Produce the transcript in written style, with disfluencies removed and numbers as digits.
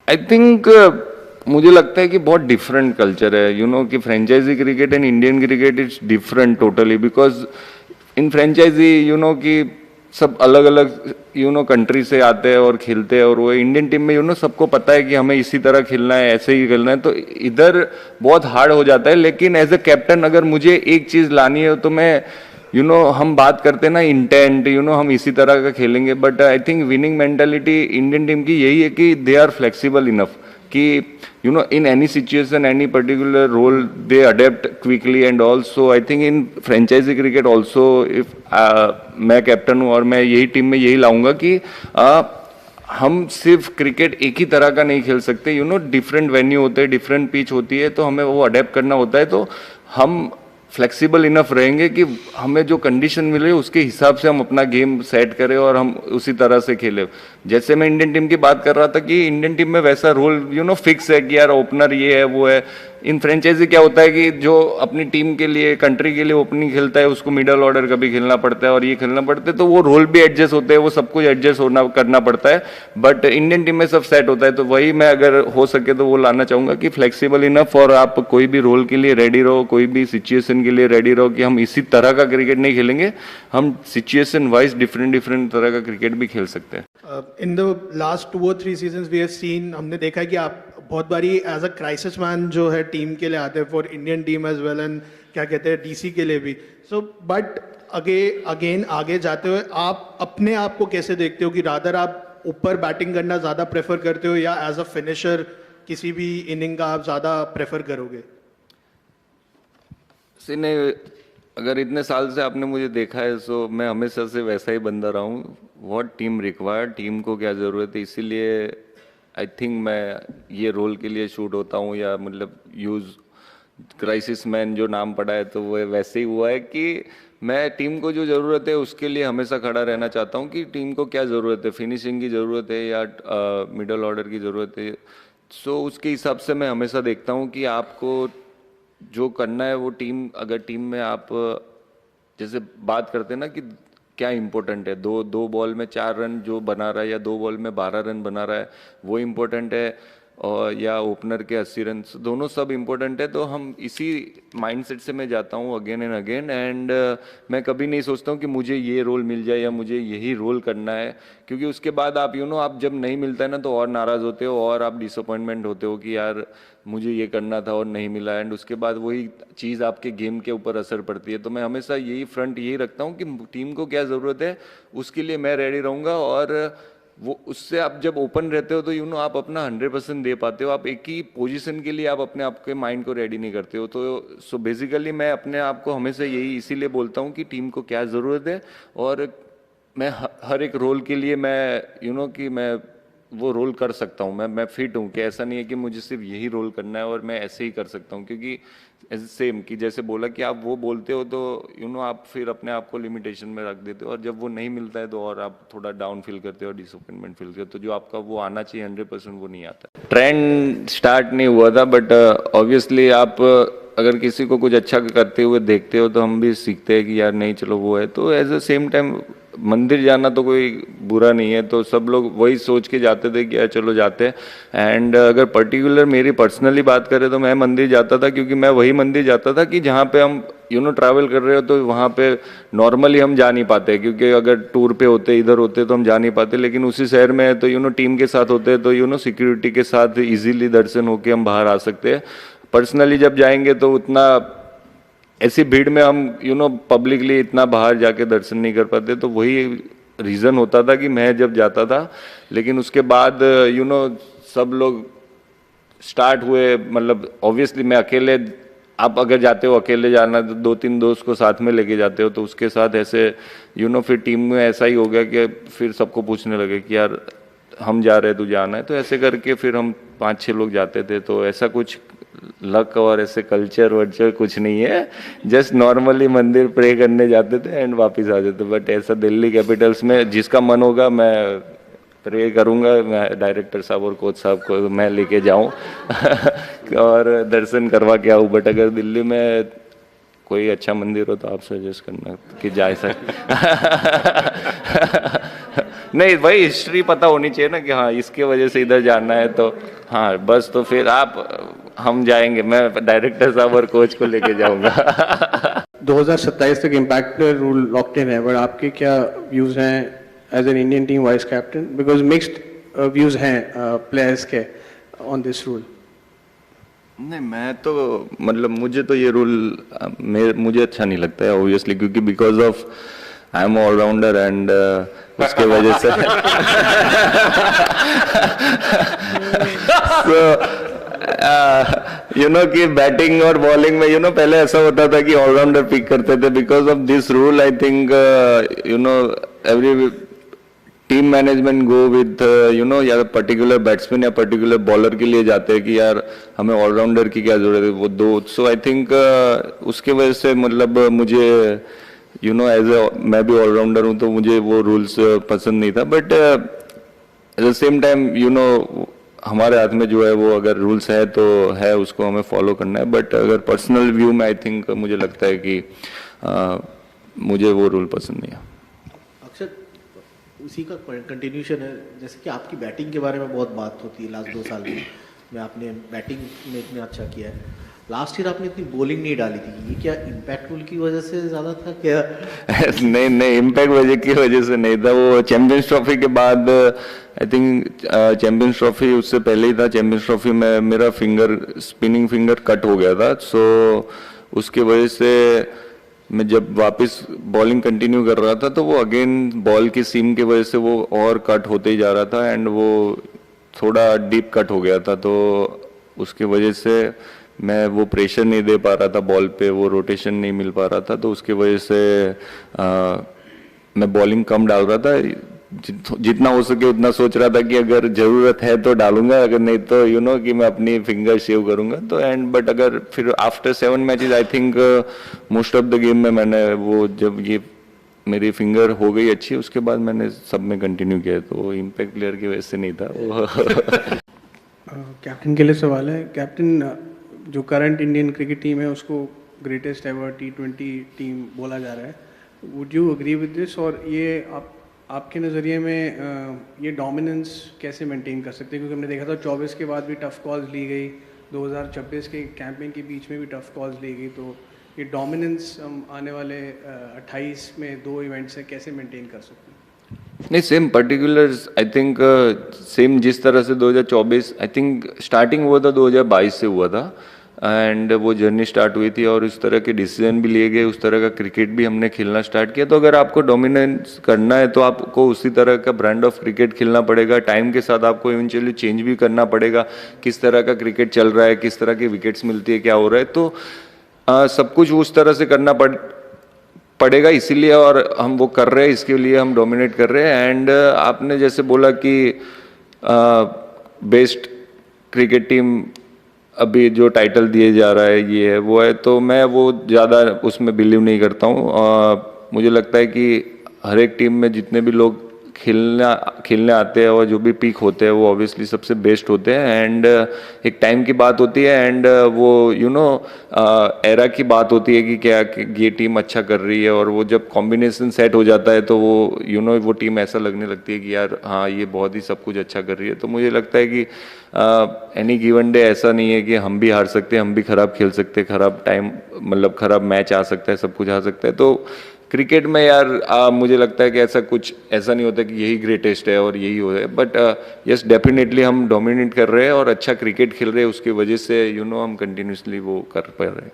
I think मुझे लगता है कि बहुत डिफरेंट कल्चर है, कि franchise cricket and Indian cricket is different totally, because in franchise कि सब अलग अलग कंट्री से आते हैं और खेलते हैं, और वो इंडियन टीम में सबको पता है कि हमें इसी तरह खेलना है, ऐसे ही खेलना है, तो इधर बहुत हार्ड हो जाता है। लेकिन एज अ कैप्टन अगर मुझे एक चीज लानी है तो मैं हम बात करते हैं ना इंटेंट, हम इसी तरह का खेलेंगे, but I think winning mentality Indian team की यही है कि दे आर फ्लेक्सिबल इनफ कि in any situation, any particular role, they adapt quickly, and also I think in franchise cricket also, if मैं कैप्टन हूँ और मैं यही टीम में यही लाऊंगा कि हम सिर्फ क्रिकेट एक ही तरह का नहीं खेल सकते, डिफरेंट वेन्यू होते हैं, डिफरेंट पिच होती है, तो हमें वो अडेप्ट करना होता है। तो हम फ्लेक्सिबल इनफ रहेंगे कि हमें जो कंडीशन मिले उसके हिसाब से हम अपना गेम सेट करें और हम उसी तरह से खेलें। जैसे मैं इंडियन टीम की बात कर रहा था कि इंडियन टीम में वैसा रोल फिक्स है कि यार ओपनर ये है वो है। इन फ्रेंचाइजी क्या होता है कि जो अपनी टीम के लिए, कंट्री के लिए ओपनिंग खेलता है उसको मिडल ऑर्डर कभी खेलना पड़ता है और ये खेलना पड़ता है, तो वो रोल भी एडजस्ट होते हैं, वो सब कुछ एडजस्ट होना करना पड़ता है। बट इंडियन टीम में सब सेट होता है, तो वही मैं अगर हो सके तो वो लाना चाहूंगा कि फ्लेक्सिबल इनफ, और आप कोई भी रोल के लिए रेडी रहो, कोई भी सिचुएशन के लिए रेडी रहो कि हम इसी तरह का क्रिकेट नहीं खेलेंगे, हम सिचुएशन वाइज डिफरेंट डिफरेंट तरह का क्रिकेट भी खेल सकते हैं। In the last 2 or 3 seasons we have seen, हमने देखा है कि आप बहुत बारी एज अ क्राइसिस मैन जो है टीम के लिए आते हैं, for Indian team as well, and क्या कहते हैं डीसी के लिए भी। सो बट अगेन आगे जाते हुए आप अपने आप को कैसे देखते हो कि रादर आप ऊपर बैटिंग करना ज़्यादा प्रेफर करते हो या एज अ फिनिशर किसी भी इनिंग का आप ज़्यादा प्रेफर करोगे? सिने अगर इतने साल से आपने मुझे देखा है तो मैं हमेशा से वैसा ही बंदा रहा हूँ। व्हाट टीम रिक्वायर्ड, टीम को क्या ज़रूरत है, इसीलिए आई थिंक मैं ये रोल के लिए शूट होता हूँ, या मतलब यूज़ क्राइसिस मैन जो नाम पड़ा है तो वो वैसे ही हुआ है कि मैं टीम को जो ज़रूरत है उसके लिए हमेशा खड़ा रहना चाहता हूँ कि टीम को क्या ज़रूरत है, फिनिशिंग की ज़रूरत है या मिडल ऑर्डर की ज़रूरत है। सो उसके हिसाब से मैं हमेशा देखता हूँ कि आपको जो करना है वो टीम, अगर टीम में आप जैसे बात करते हैं ना कि क्या इम्पोर्टेंट है, दो दो बॉल में 4 रन जो बना रहा है या 2 बॉल में 12 रन बना रहा है वो इम्पोर्टेंट है, और या ओपनर के 80 रन, दोनों सब इम्पोर्टेंट है। तो हम इसी माइंडसेट से मैं जाता हूँ अगेन एंड अगेन, एंड मैं कभी नहीं सोचता हूँ कि मुझे ये रोल मिल जाए या मुझे यही रोल करना है, क्योंकि उसके बाद आप आप जब नहीं मिलता है ना तो और नाराज़ होते हो और आप डिसअपॉइंटमेंट होते हो कि यार मुझे ये करना था और नहीं मिला, एंड उसके बाद वही चीज़ आपके गेम के ऊपर असर पड़ती है। तो मैं हमेशा यही रखता हूँ कि टीम को क्या ज़रूरत है उसके लिए मैं रेडी रहूँगा, और वो उससे आप जब ओपन रहते हो तो आप अपना 100% दे पाते हो। आप एक ही पोजीशन के लिए आप अपने आप के माइंड को रेडी नहीं करते हो। तो सो बेसिकली मैं अपने आप को हमेशा यही इसीलिए बोलता हूँ कि टीम को क्या ज़रूरत है, और मैं हर एक रोल के लिए मैं कि मैं वो रोल कर सकता हूँ, मैं फिट हूँ, कि ऐसा नहीं है कि मुझे सिर्फ यही रोल करना है और मैं ऐसे ही कर सकता हूँ। क्योंकि सेम कि जैसे बोला कि आप वो बोलते हो तो आप फिर अपने आप को लिमिटेशन में रख देते हो, और जब वो नहीं मिलता है तो और आप थोड़ा डाउन फील करते हो, डिसअपॉइंटमेंट फील करते हो, तो जो आपका वो आना चाहिए 100% वो नहीं आता। ट्रेंड स्टार्ट नहीं हुआ था, बट ऑब्वियसली आप अगर किसी को कुछ अच्छा करते हुए देखते हो तो हम भी सीखते हैं कि यार नहीं चलो वो है। तो एज अ सेम टाइम मंदिर जाना तो कोई बुरा नहीं है, तो सब लोग वही सोच के जाते थे कि यार चलो जाते हैं। एंड अगर पर्टिकुलर मेरी पर्सनली बात करें तो मैं मंदिर जाता था, क्योंकि मैं वही मंदिर जाता था कि जहाँ पे हम ट्रैवल कर रहे हो तो वहाँ पे नॉर्मली हम जा नहीं पाते, क्योंकि अगर टूर पे होते इधर होते तो हम जा नहीं पाते, लेकिन उसी शहर में तो टीम के साथ होते तो सिक्योरिटी के साथ इजीली दर्शन होके हम बाहर आ सकते हैं। पर्सनली जब जाएंगे तो उतना ऐसी भीड़ में हम पब्लिकली इतना बाहर जाके दर्शन नहीं कर पाते, तो वही रीज़न होता था कि मैं जब जाता था। लेकिन उसके बाद सब लोग स्टार्ट हुए, मतलब ऑब्वियसली मैं अकेले, आप अगर जाते हो अकेले जाना तो 2-3 दोस्त को साथ में लेके जाते हो, तो उसके साथ ऐसे फिर टीम में ऐसा ही हो गया कि फिर सबको पूछने लगे कि यार हम जा रहे हैं तू जाना है, तो ऐसे करके फिर हम 5-6 लोग जाते थे। तो ऐसा कुछ लक और ऐसे कल्चर वर्चर कुछ नहीं है, जस्ट नॉर्मली मंदिर प्रे करने जाते थे एंड वापस आ जाते। बट ऐसा दिल्ली कैपिटल्स में जिसका मन होगा मैं प्रे करूंगा, मैं डायरेक्टर साहब और कोच साहब को मैं लेके जाऊं और दर्शन करवा के आऊँ। बट अगर दिल्ली में कोई अच्छा मंदिर हो तो आप सजेस्ट करना कि जा सके नहीं भाई, हिस्ट्री पता होनी चाहिए ना कि हाँ इसके वजह से इधर जाना है, तो हाँ बस, तो फिर हम जाएंगे, मैं डायरेक्टर साहब और कोच को लेके जाऊंगा 2027 तक impact player rule locked in है, बट आपके क्या व्यूज हैं as an Indian team vice captain, because mixed views हैं प्लेयर्स के ऑन दिस रूल? नहीं, मैं तो मतलब मुझे तो ये रूल मुझे अच्छा नहीं लगता है ऑब्वियसली, क्योंकि because of I am allrounder and उसके वजह से यू नो कि बैटिंग और बॉलिंग में पहले ऐसा होता था कि ऑलराउंडर पिक करते थे. Because of this rule I think every team management go with या पर्टिकुलर बैट्समैन या पर्टिकुलर बॉलर के लिए जाते हैं कि यार हमें ऑलराउंडर की क्या जरूरत है, वो दो. सो आई थिंक उसके वजह से मतलब मुझे एज ए मैं भी ऑलराउंडर हूँ, तो मुझे वो रूल्स पसंद नहीं था. But at the same time हमारे हाथ में जो है वो अगर रूल्स है तो है, उसको हमें फॉलो करना है. बट अगर पर्सनल व्यू में आई थिंक मुझे लगता है कि मुझे वो रूल पसंद नहीं है. अक्षर, उसी का कंटिन्यूशन है, जैसे कि आपकी बैटिंग के बारे में बहुत बात होती है लास्ट 2 साल में आपने बैटिंग में इतना अच्छा किया है. लास्ट ईयर आपने इतनी बॉलिंग नहीं डाली थी, ये क्या इम्पैक्ट रूल की वजह से ज़्यादा था क्या? नहीं, इम्पैक्ट वजह की वजह से नहीं था. वो चैंपियंस ट्रॉफी के बाद आई थिंक चैंपियंस ट्रॉफी उससे पहले ही था. चैंपियंस ट्रॉफी में मेरा स्पिनिंग फिंगर कट हो गया था. सो उसके वजह से मैं जब वापस बॉलिंग कंटिन्यू कर रहा था तो वो अगेन बॉल की सीम की वजह से वो और कट होते ही जा रहा था, एंड वो थोड़ा डीप कट हो गया था. तो उसके वजह से मैं वो प्रेशर नहीं दे पा रहा था बॉल पे, वो रोटेशन नहीं मिल पा रहा था. तो उसके वजह से मैं बॉलिंग कम डाल रहा था. जितना हो सके उतना सोच रहा था कि अगर जरूरत है तो डालूंगा, अगर नहीं तो कि मैं अपनी फिंगर शेव करूंगा. तो बट अगर फिर after 7 matches I think most of the game में मैंने वो जब ये मेरी फिंगर हो गई अच्छी, उसके बाद मैंने सब में कंटिन्यू किया. तो इम्पैक्ट प्लेयर की वजह से नहीं था वो. कैप्टन के लिए सवाल है. कैप्टन, जो करंट इंडियन क्रिकेट टीम है उसको ग्रेटेस्ट एवर T20 टीम बोला जा रहा है. Would you agree with this? और ये आपके नज़रिए में ये डोमिनेंस कैसे मेंटेन कर सकते हैं? क्योंकि हमने देखा था 24 के बाद भी टफ कॉल्स ली गई, 2026 के कैंपेन के बीच में भी टफ कॉल्स ली गई. तो ये डोमिनेंस हम आने वाले 28 में 2 इवेंट से कैसे मेंटेन कर सकते हैं? नहीं, same particulars I think same जिस तरह से 2024 आई थिंक स्टार्टिंग हुआ था 2022 से हुआ था, एंड वो जर्नी स्टार्ट हुई थी और उस तरह के डिसीजन भी लिए गए, उस तरह का क्रिकेट भी हमने खेलना स्टार्ट किया. तो अगर आपको डोमिनेंस करना है तो आपको उसी तरह का ब्रांड ऑफ क्रिकेट खेलना पड़ेगा. टाइम के साथ आपको इवेंचुअली चेंज भी करना पड़ेगा, किस तरह का क्रिकेट चल रहा है, किस तरह की विकेट्स मिलती है, क्या हो रहा है. तो सब कुछ उस तरह से करना पड़ेगा. इसीलिए और हम वो कर रहे हैं, इसके लिए हम डोमिनेट कर रहे हैं. एंड आपने जैसे बोला कि बेस्ट क्रिकेट टीम अभी जो टाइटल दिए जा रहा है ये है वो है, तो मैं वो ज़्यादा उसमें बिलीव नहीं करता हूँ. मुझे लगता है कि हर एक टीम में जितने भी लोग खेलने आते हैं और जो भी पीक होते हैं वो ऑब्वियसली सबसे बेस्ट होते हैं. एंड एक टाइम की बात होती है, एंड वो एरा की बात होती है कि क्या ये टीम अच्छा कर रही है, और वो जब कॉम्बिनेशन सेट हो जाता है तो वो वो टीम ऐसा लगने लगती है कि यार हाँ ये बहुत ही सब कुछ अच्छा कर रही है. तो मुझे लगता है कि एनी गिवन डे ऐसा नहीं है कि हम भी हार सकते हैं, हम भी खराब खेल सकते हैं, खराब टाइम मतलब खराब मैच आ सकता है, सब कुछ आ सकता है. तो क्रिकेट में यार मुझे लगता है कि ऐसा नहीं होता कि यही ग्रेटेस्ट है और यही हो है. बट यस, डेफिनेटली हम डोमिनेट कर रहे हैं और अच्छा क्रिकेट खेल रहे हैं, उसकी वजह से हम कंटिन्यूसली वो कर पा रहे हैं.